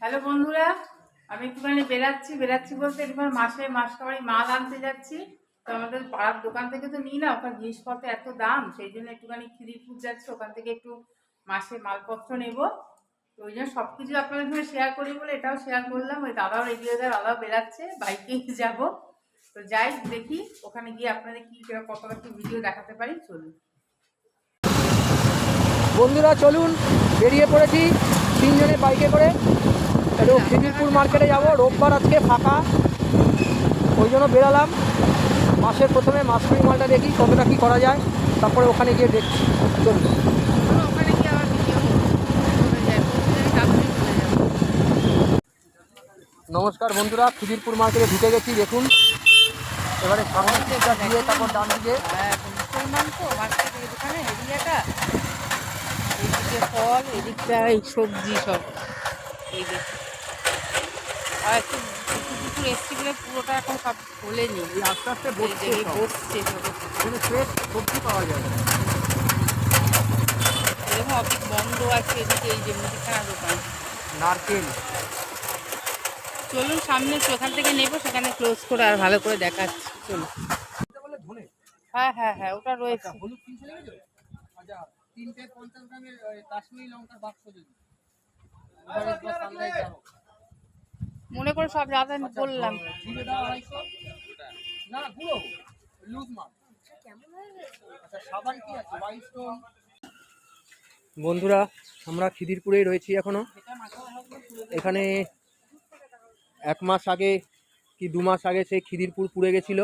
Hello বন্ধুরা, আমি একটুখানি বেরাচ্ছি বলতে একটুখানি মাসকাবাড়ি মাল আনতে যাচ্ছি। তো আমাদের পাড়ার দোকান থেকে তো নিই না, ওখানে জিনিসপত্র এত দাম, সেই জন্য একটুখানি খিদিরপুর যাচ্ছে, ওখান থেকে একটু মাসে মালপত্র নেব। তো ওই জন্য সব কিছু আপনাদের সঙ্গে শেয়ার করি বলে এটাও শেয়ার করলাম। ওই দাদাও রেডি হয়ে যায়, দাদাও বেরাচ্ছে, বাইকেই যাব। তো যাই দেখি ওখানে গিয়ে আপনাদের কি কতটা কি ভিডিও দেখাতে পারি। চলুন বন্ধুরা, চলুন, বেরিয়ে পড়েছি তিনজনে বাইকে করে। একটু খিদিরপুর মার্কেটে যাব, রোববার আজকে ফাঁকা, ওই জন্য বেরালাম। মাসের প্রথমে মাসকাবাড়ি মালটা দেখি কতটা কী করা যায়, তারপরে ওখানে গিয়ে দেখছি। চলুন। নমস্কার বন্ধুরা, খিদিরপুর মার্কেটে ঢুকে গেছি। দেখুন এবারে সামনে দিয়ে তারপর ডান দিকে মুসলমান তো মার্কেটের দোকানে এরিয়াটা, এইদিকে ফল, এদিকটা এই সবজি সব। এই দেখুন, আর একটু দুপুর এসছি বলে পুরোটা এখন সব খোলেনি, আস্তে আস্তে বসছে, বসছে ফ্রেশ সবজি পাওয়া যায়। এরকম অফিস বন্ধ আছে এদিকে, এই যে মুদিখানা দোকান, নারকেল। চলুন সামনে ওখান থেকে নেবো, সেখানে ক্লোজ করে আর ভালো করে দেখাচ্ছি। চলুন। হ্যাঁ হ্যাঁ হ্যাঁ, ওটা রয়েছে। হলুদ কিনতে লেগেছে। আচ্ছা, 350 গ্রামের কাশ্মীরি লঙ্কার বাক্স দিন। মনে করে সব যাতে বললাম। না গুঁড়ো লুজ মাল। আচ্ছা, সাবান কি আছে? বন্ধুরা, আমরা খিদিরপুরেই রয়েছি এখনো। এখানে 1 মাস আগে কি 2 মাস আগে সেই খিদিরপুর পুড়ে গেছিল,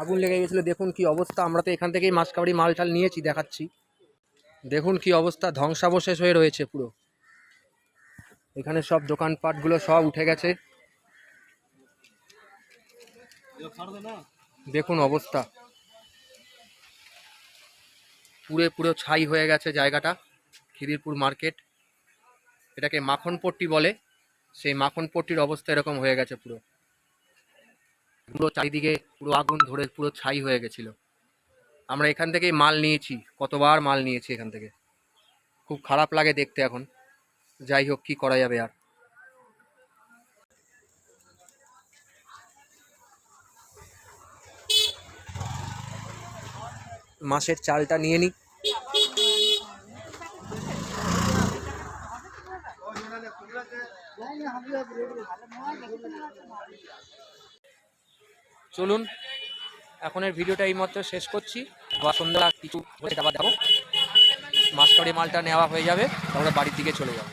আগুন লেগে গেছিলো। দেখুন কি অবস্থা। আমরা তো এখান থেকেই মাসকাবাড়ি মালটাল নিয়েছি, দেখাচ্ছি। দেখুন কি অবস্থা, ধ্বংসাবশেষ হয়ে রয়েছে পুরো। এখানে সব দোকানপাটগুলো সব উঠে গেছে। দেখুন অবস্থা, পুরো ছাই হয়ে গেছে জায়গাটা। খিদিরপুর মার্কেট, এটাকে মাখনপট্টি বলে, সেই মাখনপট্টির অবস্থা এরকম হয়ে গেছে। পুরো চারিদিকে পুরো আগুন ধরে পুরো ছাই হয়ে গেছিল। আমরা এখান থেকেই মাল নিয়েছি, কতবার মাল নিয়েছি এখান থেকে। খুব খারাপ লাগে দেখতে এখন। যাই হোক, কি করা যাবে আর। মাসের চালটা নিয়ে নিই। চলুন, এখনের ভিডিওটা এই মাত্র শেষ করছি। বা সন্ধ্যা কিছু আবার যাবো, মাসকাবাড়ি মালটা নেওয়া হয়ে যাবে, তারপরে বাড়ির দিকে চলে যাবো।